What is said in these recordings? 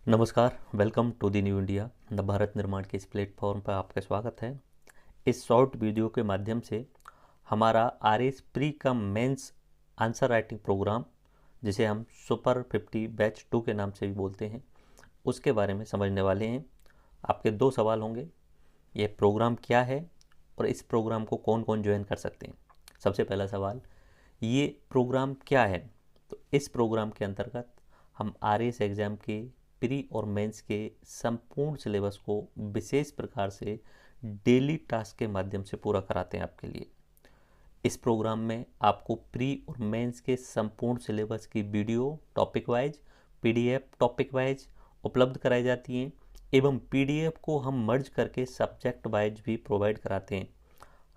नमस्कार, welcome to the new India Bharat निर्माण के इस प्लेटफॉर्म पर आपका स्वागत है। इस शॉर्ट वीडियो के माध्यम से हमारा RS pre cum mains answer writing program, जिसे हम सुपर 50 बैच 2 के नाम से भी बोलते हैं, उसके बारे में समझने वाले हैं। आपके दो सवाल होंगे, ये प्रोग्राम क्या है और इस प्रोग्राम को कौन कौन ज्वाइन कर सकते हैं। सबसे पहला सवाल, ये प्रोग्राम क्या है? तो इस प्रोग्राम के अंतर्गत हम आरएस एग्ज़ाम के प्री और मेंस के संपूर्ण सिलेबस को विशेष प्रकार से डेली टास्क के माध्यम से पूरा कराते हैं आपके लिए। इस प्रोग्राम में आपको प्री और मेंस के संपूर्ण सिलेबस की video topic wise, PDF topic wise उपलब्ध कराई जाती हैं एवं पीडीएफ को हम मर्ज करके सब्जेक्ट वाइज भी प्रोवाइड कराते हैं।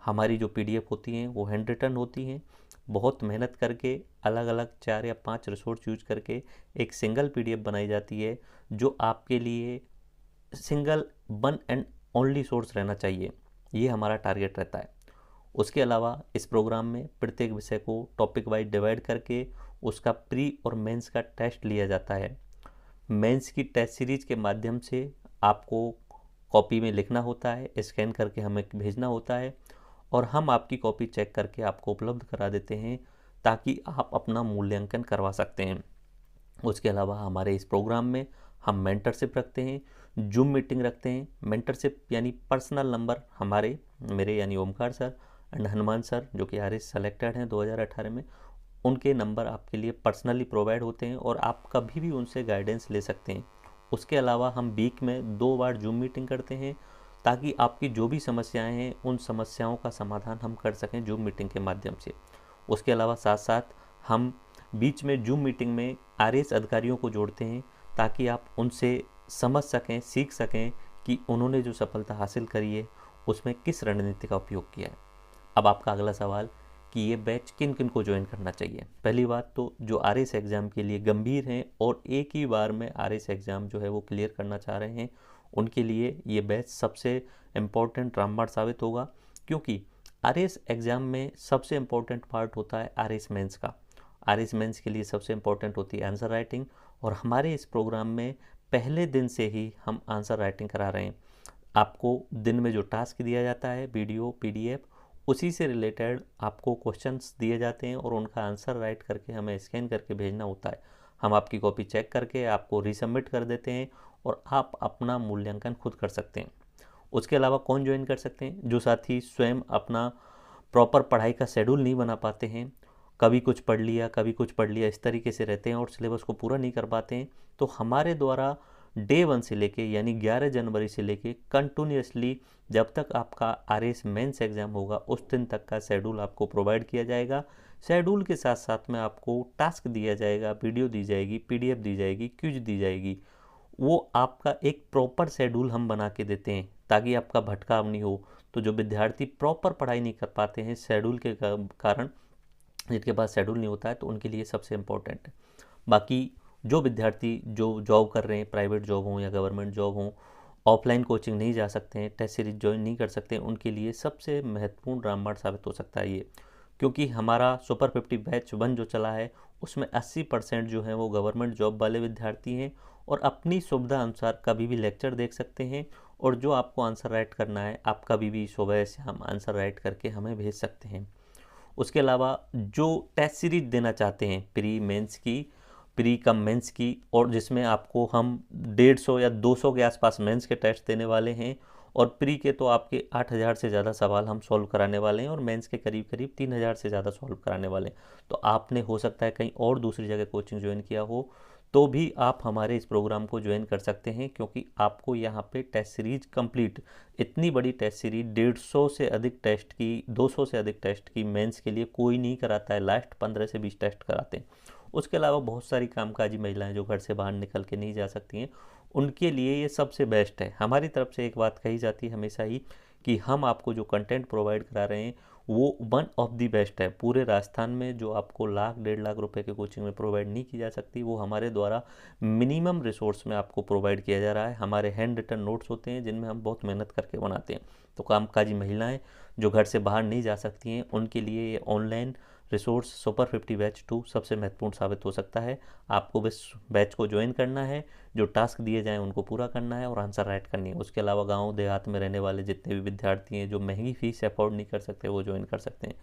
हमारी जो पीडीएफ होती हैं वो हैंड रिटन होती हैं। बहुत मेहनत करके अलग अलग 4 या 5 रिसोर्स यूज करके एक सिंगल पीडीएफ बनाई जाती है, जो आपके लिए single one and only source रहना चाहिए। ये हमारा टारगेट रहता है। उसके अलावा इस प्रोग्राम में प्रत्येक विषय को टॉपिक वाइज डिवाइड करके उसका प्री और मेंस का टेस्ट लिया जाता है। मेंस की टेस्ट सीरीज के माध्यम से आपको कॉपी में लिखना होता है, स्कैन करके हमें भेजना होता है और हम आपकी कॉपी चेक करके आपको उपलब्ध करा देते हैं ताकि आप अपना मूल्यांकन करवा सकते हैं। उसके अलावा हमारे इस प्रोग्राम में हम मेंटरशिप रखते हैं, जूम मीटिंग रखते हैं। मेंटरशिप यानी पर्सनल नंबर मेरे यानी Omkar sir and Hanuman sir, जो कि आरएस सेलेक्टेड हैं 2018 में, उनके नंबर आपके लिए पर्सनली प्रोवाइड होते हैं और आप कभी भी उनसे गाइडेंस ले सकते हैं। उसके अलावा हम वीक में 2 बार जूम मीटिंग करते हैं ताकि आपकी जो भी समस्याएं हैं उन समस्याओं का समाधान हम कर सकें जूम मीटिंग के माध्यम से। उसके अलावा साथ साथ हम बीच में जूम मीटिंग में आरएस अधिकारियों को जोड़ते हैं ताकि आप उनसे समझ सकें, सीख सकें कि उन्होंने जो सफलता हासिल करी है उसमें किस रणनीति का उपयोग किया है। अब आपका अगला सवाल कि ये बैच किन किन को ज्वाइन करना चाहिए। पहली बात तो जो आरएस एग्ज़ाम के लिए गंभीर हैं और एक ही बार में आरएस एग्ज़ाम जो है वो क्लियर करना चाह रहे हैं, उनके लिए ये बैच सबसे इम्पोर्टेंट रामबाण साबित होगा, क्योंकि आरएस एग्ज़ाम में सबसे इम्पोर्टेंट पार्ट होता है आरएस मेंस का। आरएस मेंस के लिए सबसे इम्पोर्टेंट होती है आंसर राइटिंग, और हमारे इस प्रोग्राम में पहले दिन से ही हम आंसर राइटिंग करा रहे हैं। आपको दिन में जो टास्क दिया जाता है, वीडियो, पीडीएफ, उसी से रिलेटेड आपको क्वेश्चंस दिए जाते हैं और उनका आंसर राइट करके हमें स्कैन करके भेजना होता है। हम आपकी कॉपी चेक करके आपको रीसबमिट कर देते हैं और आप अपना मूल्यांकन खुद कर सकते हैं। उसके अलावा कौन ज्वाइन कर सकते हैं? जो साथी स्वयं अपना प्रॉपर पढ़ाई का शेड्यूल नहीं बना पाते हैं, कभी कुछ पढ़ लिया कभी कुछ पढ़ लिया, इस तरीके से रहते हैं और सिलेबस को पूरा नहीं कर पाते हैं, तो हमारे द्वारा डे 1 से लेके यानी 11 जनवरी से लेके कंटिन्यूसली जब तक आपका आरएस मेंस एग्ज़ाम होगा उस दिन तक का शेड्यूल आपको प्रोवाइड किया जाएगा। शेड्यूल के साथ साथ में आपको टास्क दिया जाएगा, वीडियो दी जाएगी, पीडीएफ दी जाएगी, क्विज दी जाएगी। वो आपका एक प्रॉपर शेड्यूल हम बना के देते हैं ताकि आपका भटकाव नहीं हो। तो जो विद्यार्थी प्रॉपर पढ़ाई नहीं कर पाते हैं शेड्यूल के कारण, जिनके पास शेड्यूल नहीं होता है, तो उनके लिए सबसे इम्पोर्टेंट है। बाकी जो विद्यार्थी जो जॉब कर रहे हैं, प्राइवेट जॉब हो या गवर्नमेंट जॉब हो, ऑफलाइन कोचिंग नहीं जा सकते हैं, टेस्ट सीरीज ज्वाइन नहीं कर सकते हैं, उनके लिए सबसे महत्वपूर्ण रामबाण साबित हो सकता है ये। क्योंकि हमारा सुपर 50 बैच 1 जो चला है उसमें 80% जो है वो गवर्नमेंट जॉब वाले विद्यार्थी हैं और अपनी सुविधा अनुसार कभी भी लेक्चर देख सकते हैं, और जो आपको आंसर राइट करना है आप कभी भी सुबह शाम आंसर राइट करके हमें भेज सकते हैं। उसके अलावा जो टेस्ट सीरीज देना चाहते हैं प्री मेंस की, प्री कम मेंस की, और जिसमें आपको हम 150 या 200 के आसपास मेंस के टेस्ट देने वाले हैं, और प्री के तो आपके 8000 से ज़्यादा सवाल हम सॉल्व कराने वाले हैं और मेंस के करीब करीब 3000 से ज़्यादा सॉल्व कराने वाले हैं। तो आपने हो सकता है कहीं और दूसरी जगह कोचिंग ज्वाइन किया हो, तो भी आप हमारे इस प्रोग्राम को ज्वाइन कर सकते हैं, क्योंकि आपको यहाँ पे टेस्ट सीरीज कंप्लीट, इतनी बड़ी टेस्ट सीरीज 150 से अधिक टेस्ट की, 200 से अधिक टेस्ट की मेंस के लिए कोई नहीं कराता है। लास्ट 15 से 20 टेस्ट कराते हैं। उसके अलावा बहुत सारी कामकाजी महिलाएं जो घर से बाहर निकल के नहीं जा सकती हैं, उनके लिए ये सबसे बेस्ट है। हमारी तरफ से एक बात कही जाती है हमेशा ही कि हम आपको जो कंटेंट प्रोवाइड करा रहे हैं वो वन ऑफ दी बेस्ट है। पूरे राजस्थान में जो आपको लाख 1.5 लाख रुपए के कोचिंग में प्रोवाइड नहीं की जा सकती, वो हमारे द्वारा मिनिमम रिसोर्स में आपको प्रोवाइड किया जा रहा है। हमारे हैंड रिटन नोट्स होते हैं जिनमें हम बहुत मेहनत करके बनाते हैं। तो कामकाजी महिलाएं जो घर से बाहर नहीं जा सकती हैं, उनके लिए ये ऑनलाइन रिसोर्स सुपर 50 बैच 2 सबसे महत्वपूर्ण साबित हो सकता है। आपको बस बैच को ज्वाइन करना है, जो टास्क दिए जाएँ उनको पूरा करना है और आंसर राइट करनी है। उसके अलावा गाँव देहात में रहने वाले जितने भी विद्यार्थी हैं जो महंगी फीस अफोर्ड नहीं कर सकते, वो ज्वाइन कर सकते हैं।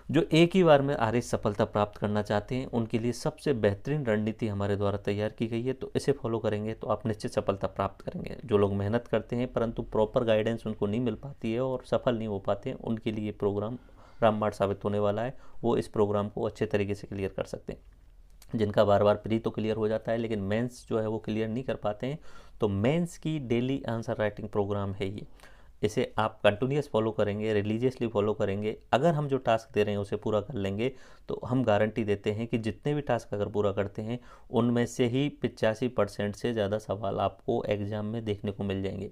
जो एक ही बार में आरएस सफलता प्राप्त करना चाहते हैं उनके लिए सबसे बेहतरीन रणनीति हमारे द्वारा तैयार की गई है, तो इसे फॉलो करेंगे तो आप निश्चित सफलता प्राप्त करेंगे। जो लोग मेहनत करते हैं परंतु प्रॉपर गाइडेंस उनको नहीं मिल पाती है और सफल नहीं हो पाते हैं, उनके लिए प्रोग्राम रामबाण साबित होने वाला है। वो इस प्रोग्राम को अच्छे तरीके से क्लियर कर सकते हैं। जिनका बार बार प्री तो क्लियर हो जाता है लेकिन मेंस जो है वो क्लियर नहीं कर पाते हैं, तो मेंस की डेली आंसर राइटिंग प्रोग्राम है ये। इसे आप कंटिन्यूस फॉलो करेंगे, रिलीजियसली फॉलो करेंगे, अगर हम जो टास्क दे रहे हैं उसे पूरा कर लेंगे तो हम गारंटी देते हैं कि जितने भी टास्क अगर पूरा करते हैं उनमें से ही 85% से ज़्यादा सवाल आपको एग्ज़ाम में देखने को मिल जाएंगे।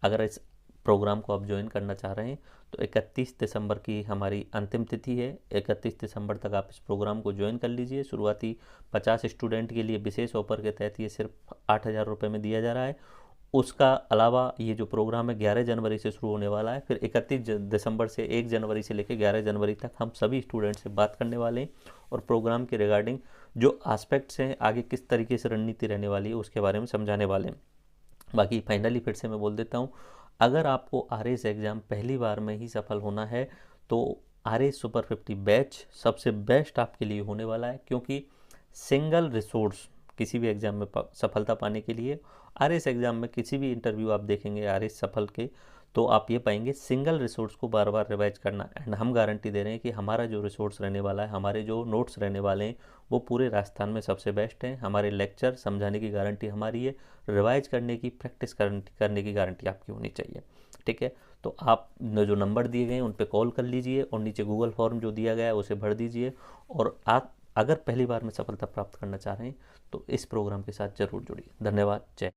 अगर इस प्रोग्राम को आप ज्वाइन करना चाह रहे हैं तो 31 दिसंबर की हमारी अंतिम तिथि है। 31 दिसंबर तक आप इस प्रोग्राम को ज्वाइन कर लीजिए। शुरुआती 50 स्टूडेंट के लिए विशेष ऑफर के तहत ये सिर्फ 8,000 रुपये में दिया जा रहा है। उसका अलावा ये जो प्रोग्राम है 11 जनवरी से शुरू होने वाला है, फिर 31 दिसंबर से 1 जनवरी से लेकर 11 जनवरी तक हम सभी स्टूडेंट से बात करने वाले हैं और प्रोग्राम के रिगार्डिंग जो एस्पेक्ट्स हैं, आगे किस तरीके से रणनीति रहने वाली है उसके बारे में समझाने वाले हैं। बाकी फाइनली फिर से मैं बोल देता हूँ, अगर आपको आरएस एग्ज़ाम पहली बार में ही सफल होना है तो आरएस सुपर 50 बैच सबसे बेस्ट आपके लिए होने वाला है, क्योंकि सिंगल रिसोर्स किसी भी एग्ज़ाम में सफलता पाने के लिए, आरएस एग्ज़ाम में किसी भी इंटरव्यू आप देखेंगे आरएस सफल के, तो आप ये पाएंगे सिंगल रिसोर्स को बार बार रिवाइज करना। एंड हम गारंटी दे रहे हैं कि हमारा जो रिसोर्स रहने वाला है, हमारे जो नोट्स रहने वाले हैं वो पूरे राजस्थान में सबसे बेस्ट हैं। हमारे लेक्चर समझाने की गारंटी हमारी है, रिवाइज करने की, प्रैक्टिस करने की गारंटी आपकी होनी चाहिए। ठीक है, तो आप जो नंबर दिए गए हैं उन पर कॉल कर लीजिए और नीचे गूगल फॉर्म जो दिया गया है उसे भर दीजिए। और आप अगर पहली बार में सफलता प्राप्त करना चाह रहे हैं तो इस प्रोग्राम के साथ जरूर जुड़िए। धन्यवाद। जय।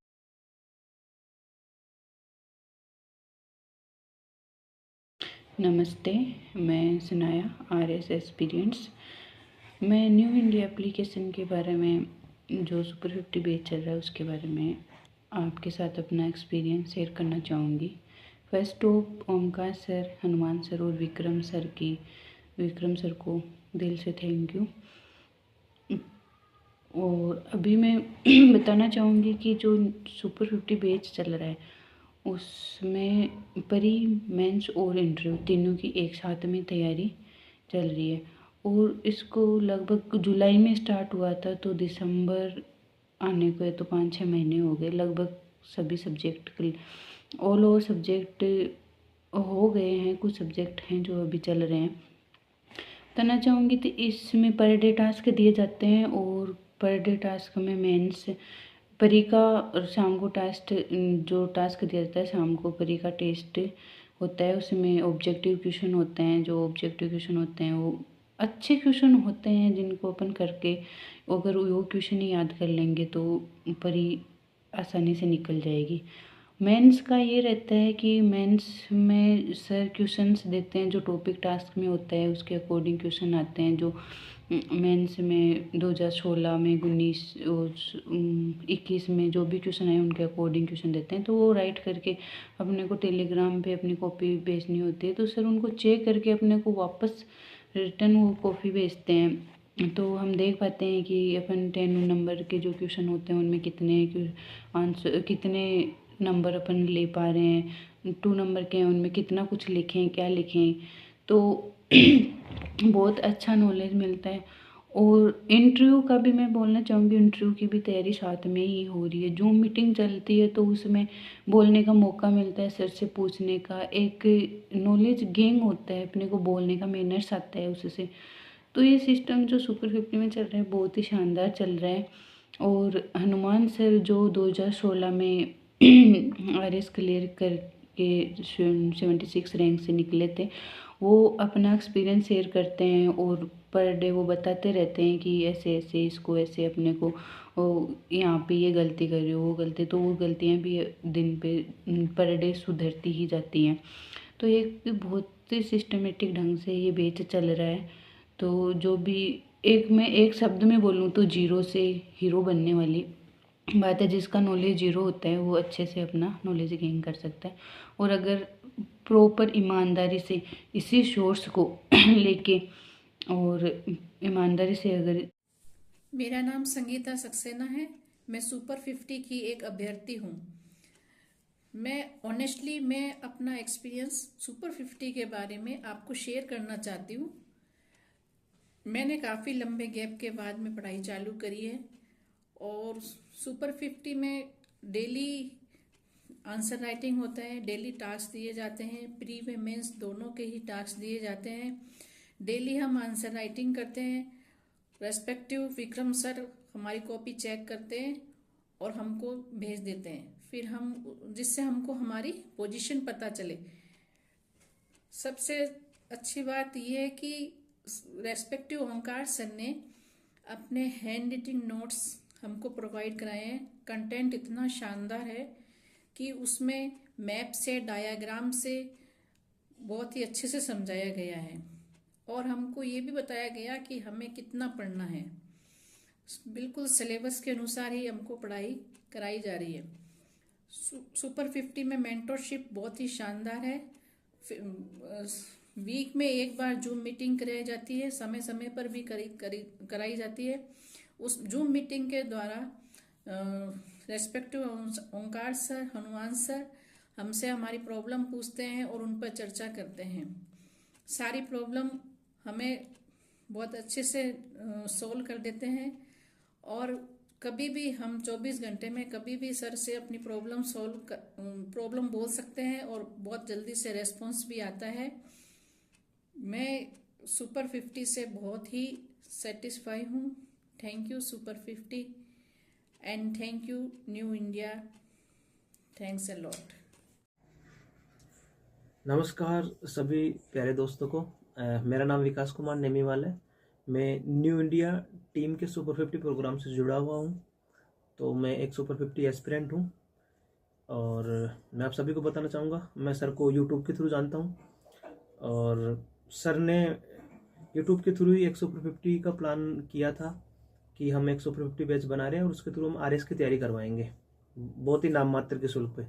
नमस्ते, मैं सनाया आरएस एक्सपीरियंस। मैं न्यू इंडिया एप्लीकेशन के बारे में, जो सुपर 50 बैच चल रहा है उसके बारे में आपके साथ अपना एक्सपीरियंस शेयर करना चाहूँगी। First of Omkar sir, Hanuman sir और विक्रम सर को दिल से थैंक यू। और अभी मैं बताना चाहूँगी कि जो सुपर 50 बैच चल रहा है उसमें प्री, मेंस और इंटरव्यू तीनों की एक साथ में तैयारी चल रही है। और इसको लगभग जुलाई में स्टार्ट हुआ था तो दिसंबर आने को है तो 5-6 महीने हो गए। लगभग सभी सब्जेक्ट ऑल ओवर सब्जेक्ट हो गए हैं, कुछ सब्जेक्ट हैं जो अभी चल रहे हैं। बताना चाहूँगी तो इसमें पर डे टास्क दिए जाते हैं और पर डे टास्क में मेंस परी का, और शाम को जो टास्क दिया जाता है शाम को परी का टेस्ट होता है। उसमें ऑब्जेक्टिव क्वेश्चन होते हैं, जो ऑब्जेक्टिव क्वेश्चन होते हैं वो अच्छे क्वेश्चन होते हैं जिनको अपन करके अगर वो क्वेश्चन ही याद कर लेंगे तो परी आसानी से निकल जाएगी। मेंस का ये रहता है कि मेंस में सर क्वेश्चंस देते हैं जो टॉपिक टास्क में होता है उसके अकॉर्डिंग क्वेश्चन आते हैं। जो मेंस में 2016 में 19 और 21 में जो भी क्वेश्चन आए उनके अकॉर्डिंग क्वेश्चन देते हैं, तो वो राइट करके अपने को टेलीग्राम पे अपनी कॉपी भेजनी होती है। तो सर उनको चेक करके अपने को वापस रिटर्न वो कॉपी भेजते हैं। तो हम देख पाते हैं कि अपन 10 नंबर के जो क्वेश्चन होते हैं उनमें कितने नंबर अपन ले पा रहे हैं, 2 नंबर के हैं उनमें कितना कुछ लिखें, क्या लिखें। तो बहुत अच्छा नॉलेज मिलता है। और इंटरव्यू का भी मैं बोलना चाहूँगी, इंटरव्यू की भी तैयारी साथ में ही हो रही है। जूम मीटिंग चलती है तो उसमें बोलने का मौका मिलता है, सर से पूछने का, एक नॉलेज गेन होता है, अपने को बोलने का मैनर्स आता है उससे। तो ये सिस्टम जो सुपर 50 में चल रहा है बहुत ही शानदार चल रहा है। और हनुमान सर जो 2016 में आरएस क्लियर करके 76 रैंक से निकले थे, वो अपना एक्सपीरियंस शेयर करते हैं और पर डे वो बताते रहते हैं कि ऐसे ऐसे इसको ऐसे अपने को यहाँ पे ये गलती कर रही हो, वो गलती, तो वो गलतियाँ भी दिन पे पर डे सुधरती ही जाती हैं। तो एक बहुत ही सिस्टमेटिक ढंग से ये बैच चल रहा है। तो जो भी मैं एक शब्द में बोलूँ तो जीरो से हीरो बनने वाली बात है। जिसका नॉलेज जीरो होता है वो अच्छे से अपना नॉलेज गेन कर सकता है। और अगर प्रॉपर ईमानदारी से इसी सोर्स को लेके और ईमानदारी से अगर मेरा नाम संगीता सक्सेना है। मैं सुपर 50 की एक अभ्यर्थी हूँ। मैं अपना एक्सपीरियंस सुपर 50 के बारे में आपको शेयर करना चाहती हूँ। मैंने काफ़ी लंबे गैप के बाद में पढ़ाई चालू करी है और सुपर 50 में डेली आंसर राइटिंग होता है, डेली टास्क दिए जाते हैं, प्री व मेंस दोनों के ही टास्क दिए जाते हैं। डेली हम आंसर राइटिंग करते हैं। रेस्पेक्टिव विक्रम सर हमारी कॉपी चेक करते हैं और हमको भेज देते हैं, फिर जिससे हमको हमारी पोजीशन पता चले। सबसे अच्छी बात यह है कि रेस्पेक्टिव ओंकार सर ने अपने हैंड राइटिंग नोट्स हमको प्रोवाइड कराए हैं। कंटेंट इतना शानदार है कि उसमें मैप से, डायग्राम से बहुत ही अच्छे से समझाया गया है और हमको ये भी बताया गया कि हमें कितना पढ़ना है। बिल्कुल सिलेबस के अनुसार ही हमको पढ़ाई कराई जा रही है। सुपर 50 में मेंटरशिप बहुत ही शानदार है। वीक में एक बार जूम मीटिंग कराई जाती है, समय समय पर भी कराई जाती है। उस जूम मीटिंग के द्वारा रेस्पेक्टिव ओंकार सर, हनुमान सर हमसे हमारी प्रॉब्लम पूछते हैं और उन पर चर्चा करते हैं। सारी प्रॉब्लम हमें बहुत अच्छे से सोल्व कर देते हैं और कभी भी हम 24 घंटे में कभी भी सर से अपनी प्रॉब्लम बोल सकते हैं और बहुत जल्दी से रेस्पॉन्स भी आता है। मैं सुपर 50 से बहुत ही सेटिस्फाई हूँ। Thank you super 50 and thank you new India. Thanks a lot. नमस्कार सभी प्यारे दोस्तों को। मेरा नाम विकास कुमार नेमीवाल है। मैं न्यू इंडिया टीम के सुपर 50 प्रोग्राम से जुड़ा हुआ हूँ। तो मैं एक सुपर 50 एस्पिरेंट हूँ और मैं आप सभी को बताना चाहूँगा, मैं सर को यूट्यूब के थ्रू जानता हूँ और सर ने यूट्यूब के थ्रू ही एक सुपर 50 का प्लान किया था कि हम एक सुपर 50 बैच बना रहे हैं और उसके थ्रू हम आरएस की तैयारी करवाएंगे, बहुत ही नाम मात्र के शुल्क पे।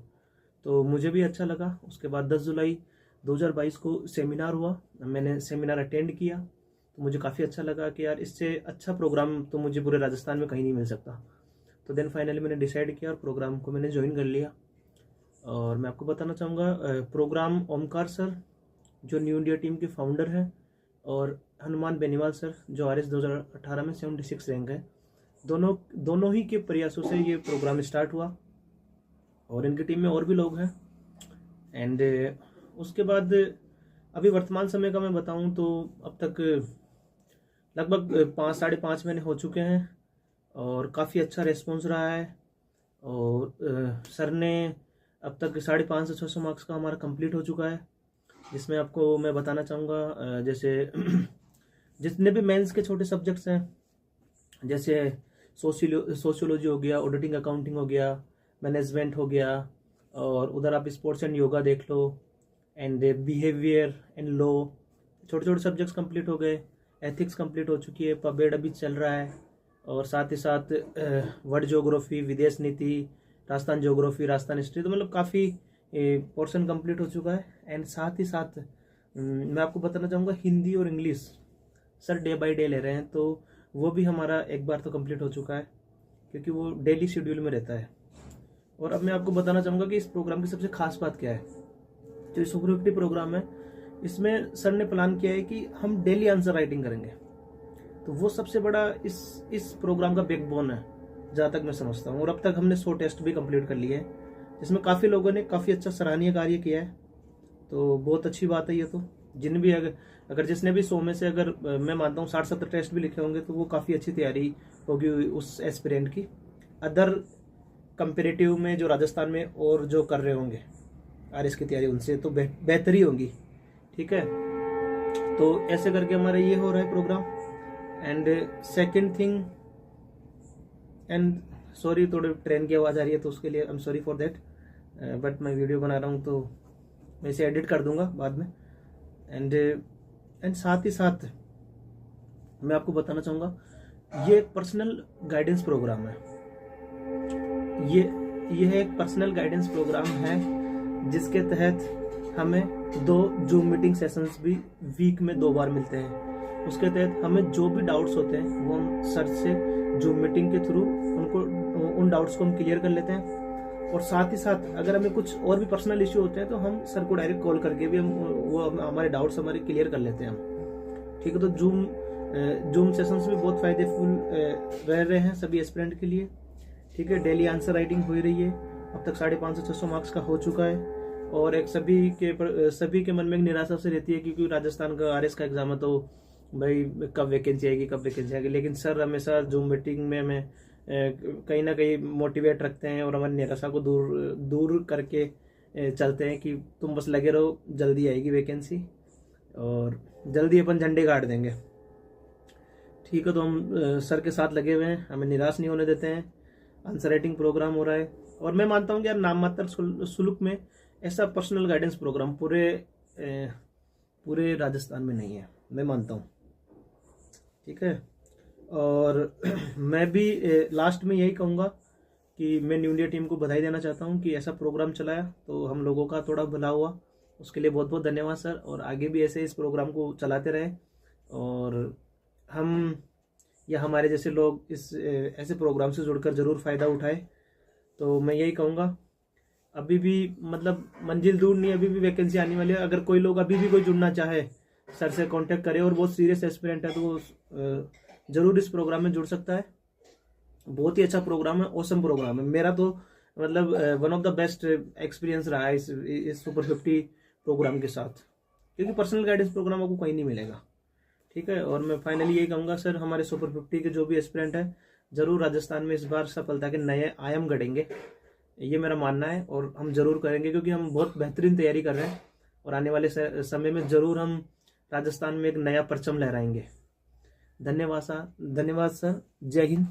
तो मुझे भी अच्छा लगा। उसके बाद 10 जुलाई 2022 को सेमिनार हुआ। मैंने सेमिनार अटेंड किया तो मुझे काफ़ी अच्छा लगा कि यार इससे अच्छा प्रोग्राम तो मुझे पूरे राजस्थान में कहीं नहीं मिल सकता। तो देन फाइनली मैंने डिसाइड किया और प्रोग्राम को मैंने ज्वाइन कर लिया। और मैं आपको बताना चाहूँगा, प्रोग्राम ओमकार सर जो न्यू इंडिया टीम के फाउंडर हैं और हनुमान बेनीवाल सर जो आरएस 2018 में 76 रैंक है, दोनों ही के प्रयासों से ये प्रोग्राम स्टार्ट हुआ और इनकी टीम में और भी लोग हैं। एंड उसके बाद अभी वर्तमान समय का मैं बताऊं तो अब तक लगभग 5-5.5 महीने हो चुके हैं और काफ़ी अच्छा रिस्पॉन्स रहा है। और सर ने अब तक 550 से 600 मार्क्स का हमारा कंप्लीट हो चुका है, जिसमें आपको मैं बताना चाहूँगा जैसे जितने भी मेंस के छोटे सब्जेक्ट्स हैं, जैसे सोशियोलॉजी हो गया, ऑडिटिंग अकाउंटिंग हो गया, मैनेजमेंट हो गया, और उधर आप स्पोर्ट्स एंड योगा देख लो, एंड बिहेवियर एंड लॉ, छोटे छोटे सब्जेक्ट्स कंप्लीट हो गए। एथिक्स कंप्लीट हो चुकी है, पबेड अभी चल रहा है, और साथ ही साथ वर्ल्ड ज्योग्राफी, विदेश नीति, राजस्थान ज्योग्राफी, राजस्थान हिस्ट्री, तो मतलब काफ़ी पोर्शन कंप्लीट हो चुका है। एंड साथ ही साथ मैं आपको बताना चाहूँगा हिंदी और English sir day by day ले रहे हैं, तो वो भी हमारा एक बार तो कंप्लीट हो चुका है क्योंकि वो डेली शेड्यूल में रहता है। और अब मैं आपको बताना चाहूँगा कि इस प्रोग्राम की सबसे खास बात क्या है। जो सुपर 50 प्रोग्राम है, इसमें सर ने प्लान किया है कि हम डेली आंसर राइटिंग करेंगे, तो वो सबसे बड़ा इस प्रोग्राम का बैकबोन है जहाँ तक मैं समझता हूँ। और अब तक हमने 100 टेस्ट भी कंप्लीट कर लिए हैं, जिसमें काफ़ी लोगों ने काफ़ी अच्छा सराहनीय कार्य किया है, तो बहुत अच्छी बात है ये। तो अगर जिसने भी 100 में से अगर मैं मानता हूँ 60-70 टेस्ट भी लिखे होंगे, तो वो काफ़ी अच्छी तैयारी होगी उस एस्पिरेंट की, अदर कंपेरेटिव में जो राजस्थान में और जो कर रहे होंगे आरएस की तैयारी, उनसे तो बेहतरी होगी। ठीक है, तो ऐसे करके हमारा ये हो रहा है program. And second thing, and sorry थोड़े ट्रेन की आवाज़ आ रही है तो उसके लिए I am sorry for that, but मैं वीडियो बना रहा हूँ तो मैं इसे एडिट कर दूंगा बाद में। एंड साथ ही साथ मैं आपको बताना चाहूँगा, ये एक पर्सनल गाइडेंस प्रोग्राम है। ये एक पर्सनल गाइडेंस प्रोग्राम है जिसके तहत हमें 2 जूम मीटिंग सेशंस भी वीक में 2 बार मिलते हैं। उसके तहत हमें जो भी डाउट्स होते हैं वो हम सर से जूम मीटिंग के थ्रू उन डाउट्स को हम क्लियर कर लेते हैं। और साथ ही साथ अगर हमें कुछ और भी पर्सनल इश्यू होते हैं तो हम सर को डायरेक्ट कॉल करके भी हमारे डाउट्स हमारे क्लियर कर लेते हैं हम। ठीक है, तो जूम सेशंस भी बहुत फायदेफुल रह रहे हैं सभी एस्पिरेंट के लिए। ठीक है, डेली आंसर राइटिंग हो ही रही है, अब तक 550-600 मार्क्स का हो चुका है। और एक सभी के मन में एक निराशा से रहती है क्योंकि राजस्थान का आरएस का एग्जाम है, तो भाई कब वैकेंसी आएगी। लेकिन सर हमेशा जूम मीटिंग में हमें कहीं ना कहीं मोटिवेट रखते हैं और हमारी निराशा को दूर करके चलते हैं कि तुम बस लगे रहो, जल्दी आएगी वैकेंसी और जल्दी अपन झंडे गाड़ देंगे। ठीक है, तो हम सर के साथ लगे हुए हैं, हमें निराश नहीं होने देते हैं। आंसर राइटिंग प्रोग्राम हो रहा है और मैं मानता हूँ कि यार नाम मात्र शुल्क में ऐसा पर्सनल गाइडेंस प्रोग्राम पूरे राजस्थान में नहीं है, मैं मानता हूँ। ठीक है, और मैं भी लास्ट में यही कहूँगा कि मैं न्यू इंडिया टीम को बधाई देना चाहता हूँ कि ऐसा प्रोग्राम चलाया तो हम लोगों का थोड़ा भला हुआ, उसके लिए बहुत बहुत धन्यवाद सर। और आगे भी ऐसे इस प्रोग्राम को चलाते रहें और हम या हमारे जैसे लोग इस ऐसे प्रोग्राम से जुड़कर ज़रूर फ़ायदा उठाएं। तो मैं यही कहूँगा, अभी भी मतलब मंजिल दूर नहीं, अभी भी वैकेंसी आने वाली है। अगर कोई लोग अभी भी कोई जुड़ना चाहे सर से कांटेक्ट करे और बहुत सीरियस एस्पिरेंट है तो वो ज़रूर इस प्रोग्राम में जुड़ सकता है। बहुत ही अच्छा प्रोग्राम है, ऑसम प्रोग्राम है। मेरा तो मतलब one of the best experience रहा है इस सुपर 50 प्रोग्राम के साथ, क्योंकि पर्सनल गाइडेंस प्रोग्राम आपको कहीं नहीं मिलेगा। ठीक है, और मैं फाइनली यही कहूँगा सर, हमारे सुपर 50 के जो भी एस्पिरेंट है ज़रूर राजस्थान में इस बार सफलता के नए आयाम गढ़ेंगे, ये मेरा मानना है और हम जरूर करेंगे क्योंकि हम बहुत बेहतरीन तैयारी कर रहे हैं और आने वाले समय में जरूर हम राजस्थान में एक नया परचम लहराएंगे। धन्यवाद सर, जय हिंद।